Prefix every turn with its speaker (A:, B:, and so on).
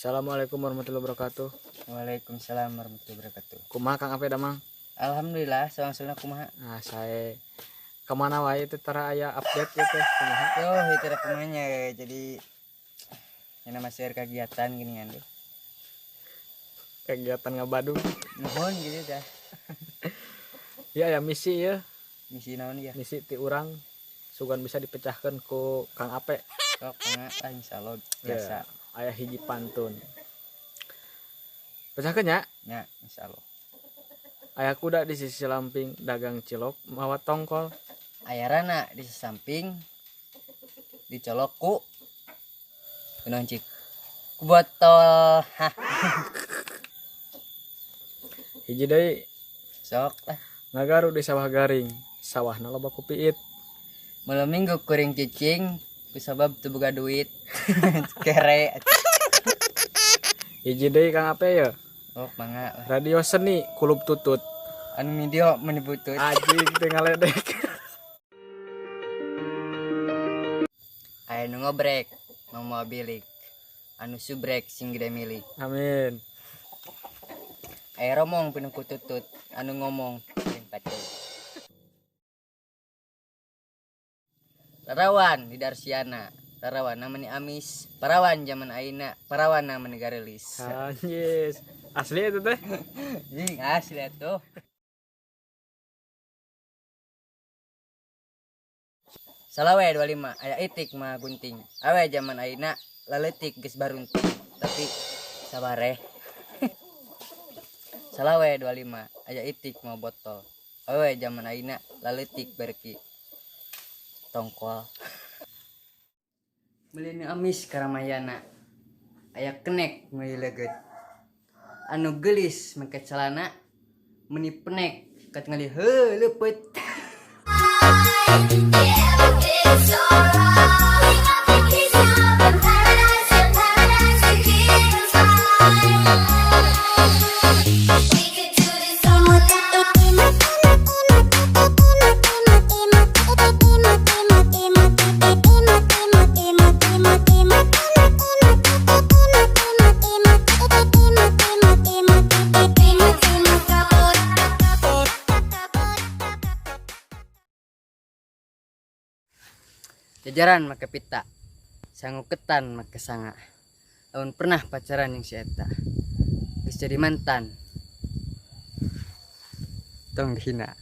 A: Assalamualaikum warahmatullahi wabarakatuh.
B: Waalaikumsalam warahmatullahi wabarakatuh.
A: Kumaha Kang Ape damang?
B: Alhamdulillah, soalnya kumaha.
A: Nah, saya kemana wae teh tara aya update ya teh kumaha?
B: Yo, itu ada kumanya. Jadi yang nama share kegiatan gini kan deh.
A: Kegiatan ngabadung.
B: Nuhun gitu dah.
A: Ya misi ya,
B: Misi naon ya?
A: misi ti urang sugan bisa dipecahkan ku Kang Ape.
B: Sok mangga insyaallah biasa.
A: Aya hiji pantun. Pecahkeun nya?
B: Ya, insyaallah.
A: Aya kuda di sisi lamping dagang cilok mawa tongkol.
B: Ayarana di samping dicolok ku kunoncik. Ku botol. Hah.
A: Hiji deui
B: Sok lah.
A: ngagaru di sawah garing. Sawahna loba kupiit.
B: Malam minggu kuring cicing kusabab teu boga duit. Kere.
A: Hiji deui Kang Ape ya.
B: Oh, mangga.
A: Radio seni kulub tutut.
B: Anu video menibutut.
A: Anjing teu ngaledek.
B: Aya nu ngobrek mau mobilik. Anu subrek sing gede milik.
A: Amin.
B: Aya romong pinu kututut. Anu ngomong sing pacul. Larawan di Darsiana. Larawan namanya Amis. Parawan zaman aina. Parawan namanya Garelis.
A: Anjis. Asli itu teh.
B: Jing asli atuh. Salawe 25 aya itik mah gunting. Awe zaman aina laletik geus barunting. Tapi sabare. Salawe 25 aya itik mah botol. Awe zaman aina laletik berki tongkol. Meuli Amis Karamayana. Aya kenek meuli leget. Anu gelis make celana meuni penek kat ngali heuh leupeut. Jajaran make pita, sanguketan make sanga. Lamun pernah pacaran yang si eta, geus jadi mantan. Tong dihina.